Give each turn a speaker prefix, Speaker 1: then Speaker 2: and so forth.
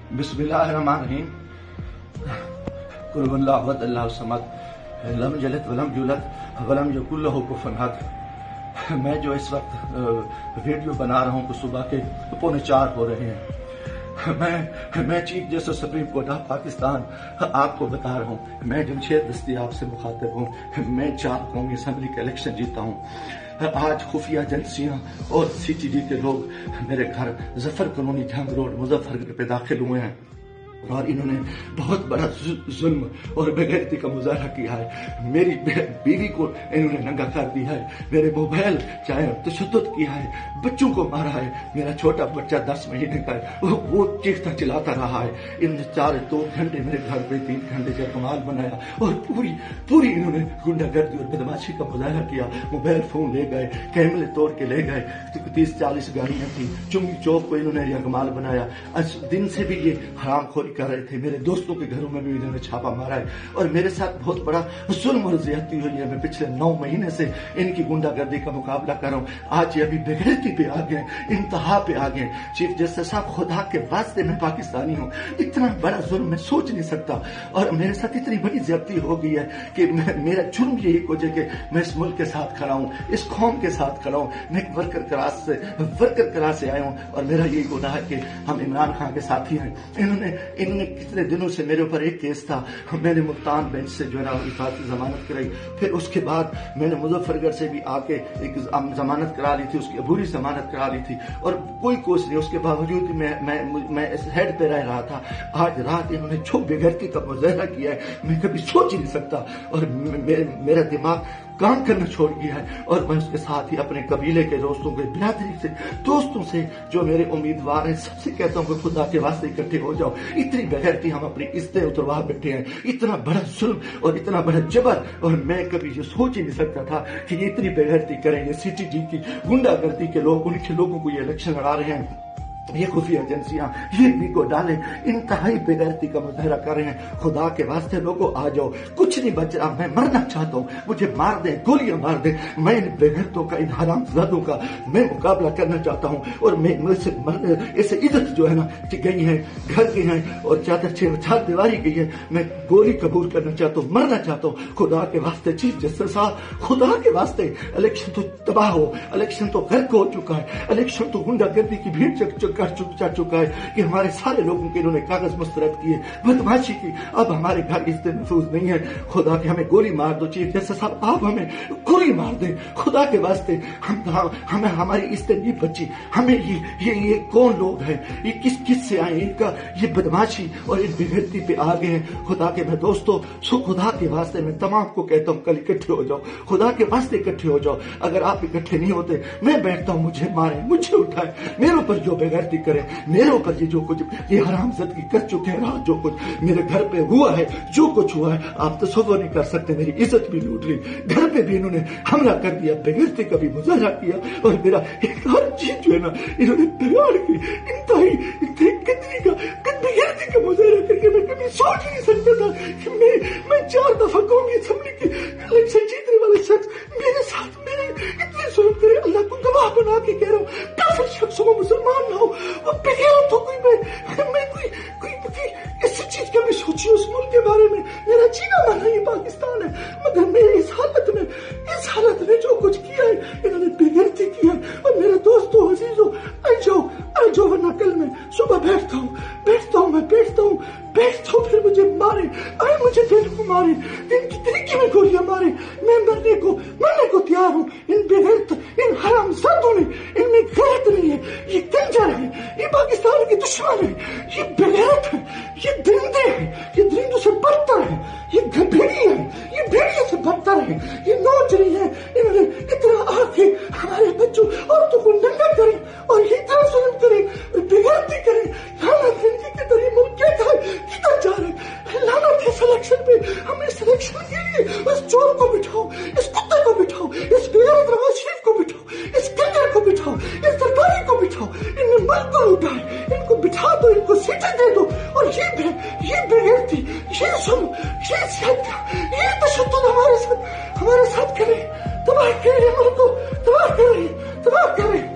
Speaker 1: بسم اللہ الرحمن الرحیم. قل هو اللہ احد اللہ الصمد لم یلد ولم یولد ولم یکن لہ کفوا احد. میں جو اس وقت ویڈیو بنا رہا ہوں تو صبح کے 3:45 ہو رہے ہیں. میں chief justice supreme court of Pakistan آپ کو بتا رہا ہوں. میں جمشید دستیاب سے مخاطب ہوں. میں 4 قومی اسمبلی کا الیکشن جیتا ہوں. آج خفیہ ایجنسیاں اور سی ٹی ڈی کے لوگ میرے گھر ظفر کالونی جھنگ روڈ مظفر نگر پہ داخل ہوئے ہیں اور انہوں نے بہت بڑا ظلم اور بے غیرتی کا مظاہرہ کیا ہے. میری بیوی کو انہوں نے ننگا کر دیا ہے. میرے موبائل چاہے تشدد کیا ہے. بچوں کو مارا ہے. میرا چھوٹا بچہ 10 مہینے کا ہے, وہ چیختا چلاتا رہا ہے. انہوں نے 2 گھنٹے میرے گھر پہ 3 گھنٹے جرمال بنایا اور پوری انہوں نے گنڈا گردی اور بدماشی کا مظاہرہ کیا. موبائل فون لے گئے, کیمرے توڑ کے لے گئے. 30-40 گاڑیاں تھیں. چنگی چوک کو انہوں نے یرغمال بنایا. دن سے بھی یہ حرام خوری کر رہے تھے. میرے دوستوں کے گھروں میں بھی انہوں نے چھاپا مارا ہے اور میرے ساتھ بہت بڑا ظلم اور زیادتی ہوئی ہے. میں پچھلے 9 مہینے سے ان کی گنڈا گردی کا مقابلہ کر رہا ہوں. آج یہ ابھی بے غیرتی پہ آ گئے, انتہا پہ آ گئے. چیف جسٹس صاحب, خدا کے واسطے میں پاکستانی ہوں. اتنا بڑا ظلم میں سوچ نہیں سکتا اور میرے ساتھ اتنی بڑی زیادتی ہو گئی ہے کہ میرا جرم یہی وجہ کہ میں اس ملک کے ساتھ کھڑا ہوں, اس قوم کے ساتھ کھڑا ہوں. میں ایک ورکر کلاس سے آیا ہوں اور میرا یہی گناہ ہے کہ ہم عمران خان کے ساتھی ہیں. انہوں نے کتنے دنوں سے میرے اوپر ایک کیس تھا. میں نے ملتان بینچ سے جو ہے نا حفاظتی ضمانت کرائی. پھر اس کے بعد میں نے مظفر گڑھ سے بھی آ کے ایک ضمانت کرا لی تھی, اس کی عبوری ضمانت کرا لی تھی اور کوئی کوشش نہیں. اس کے باوجود بھی میں اس ہیڈ پہ رہ رہا تھا. آج رات انہوں نے جو بے غیرتی کا مظاہرہ کیا ہے میں کبھی سوچ ہی نہیں سکتا اور میرا دماغ کام کرنا چھوڑ گیا ہے. اور میں اس کے ساتھ ہی اپنے قبیلے کے دوستوں کے برادری سے دوستوں سے جو میرے امیدوار ہیں سب سے کہتا ہوں کہ خدا کے واسطے اکٹھے ہو جاؤ. اتنی بغیرتی ہم اپنی عزتیں اتروا بیٹھے ہیں. اتنا بڑا ظلم اور اتنا بڑا جبر, اور میں کبھی یہ سوچ ہی نہیں سکتا تھا کہ یہ اتنی بغیرتی کریں. یہ سی ٹی ڈی کی گنڈا گردی کے لوگ, ان کے لوگوں کو یہ الیکشن لڑا رہے ہیں. یہ خفیہ ایجنسیاں یہ بھی کو ڈالیں, انتہائی بے غیرتی کا مظاہرہ کر رہے ہیں. خدا کے واسطے لوگوں آ جاؤ, کچھ نہیں بچ رہا. میں مرنا چاہتا ہوں, مجھے مار دیں, گولیاں مار دیں. میں ان بے غیرتوں کا, ان حرام زادوں کا میں مقابلہ کرنا چاہتا ہوں. اور میں اسے عزت جو ہے نا گئی ہے, گھر گئی ہیں اور چار دیواری گئی ہے. میں گولی قبول کرنا چاہتا ہوں, مرنا چاہتا ہوں. خدا کے واسطے چیف جسٹس صاحب, خدا کے واسطے الیکشن تو تباہ ہو, الیکشن تو غرق ہو چکا ہے, الیکشن تو گنڈا گردی کی بھیڑ چڑھ چکا ہے کہ ہمارے سارے لوگوں کے انہوں نے کاغذ مسترد کیے, بدماشی کی. اب ہمارے گھر عزتیں محفوظ نہیں ہے. خدا کے ہمیں گولی مار دو چیف جسٹس صاحب, آپ ہمیں گولی مار دیں خدا کے واسطے. ہمیں ہماری عزتیں نہیں بچی. ہمیں یہ کون لوگ ہیں, یہ کس سے آئے, ان کا یہ بدماشی اور ان بغیرتی پہ آ گئے ہیں. خدا کے میں دوستوں, خدا کے واسطے میں تمام کو کہتا ہوں کل اکٹھے ہو جاؤ. خدا کے واسطے اکٹھے ہو جاؤ. اگر آپ اکٹھے نہیں ہوتے میں بیٹھتا ہوں, مجھے مارے, مجھے اٹھائے, میرے اوپر جو بغیرتی کرے, میرے اوپر یہ جو کچھ یہ حرام زدگی کر چکے ہیں, رات جو کچھ میرے گھر پہ ہوا ہے, جو کچھ ہوا ہے آپ تصور نہیں کر سکتے. میری عزت بھی لوٹ لی, گھر پہ بھی انہوں نے حملہ کر دیا, بغیرتی کا بھی مظاہرہ کیا اور میرا ایک ہر چیز جو ہے نا انہوں نے بگاڑ کی. انتہائی بغیرتی کا مظاہرہ کر کے میں کبھی سوچ نہیں سکتا تھا کہ میں 4 دفعہ قومی اسمبلی کی الیکشن جیتنے والے شخص میرے ساتھ میرے اتنے ظلم کرے. اللہ کو گواہ بنا کے کہہ رہا ہوں, کافر شخص ہو, مسلمان نہ ہو, وہ بغیرت ہو. کوئی اس چیز کا بھی سوچی اس ملک کے بارے میں. میرا جینا مرنا یہ پاکستان ہے, مگر میرے اس حالت میں جو کچھ کیا ہے انہوں نے بغیرتی کی ہے. اور میرے دوستوں عزیزوں, آ جاؤ ورنہ کل میں صبح بیٹھتا ہوں پھر مجھے مارے, مجھے دل کو مارے, دل کی طریقے میں گولیاں مارے. میں مرنے کو تیار ہوں. ان بغیرت, ان حرام زادوں نے, ان میں غیرت نہیں ہے. یہ کنجر ہے, یہ پاکستان کے دشمن ہے, یہ بغیرت ہے, یہ درندے ہیں, یہ درندوں سے بدتر ہے, یہ بھیڑی ہے, یہ بھیڑیوں سے بدتر ہے, یہ نوچری ہے. انہوں نے اتنا آ کے ہمارے بچوں عورتوں کو ننگا کرے اور یہ اتنا ظلم کرے, بغیرتی کرے. لعنت ہے ان کے ذریعے ملک کدھر جا رہے. لعنت ہے سلیکشن پہ. ہم اس سلیکشن کے لیے اس چور کو بٹھاؤ, اس کتے کو بٹھاؤ, اس بغیرت نواز شریف کو بٹھاؤ, اس کنجر کو بٹھاؤ, اس سرکاری کو بٹھاؤ. ان نے ملک کو لوٹا ہے, ان کو بٹھا دو, ان کو سیٹیں دے دو. اور یہ بغیرتی, یہ ظلم, یہ زیادتی, یہ تشدد ہمارے ساتھ کرے, تباہ کرے ملک کو, تباہ کرے.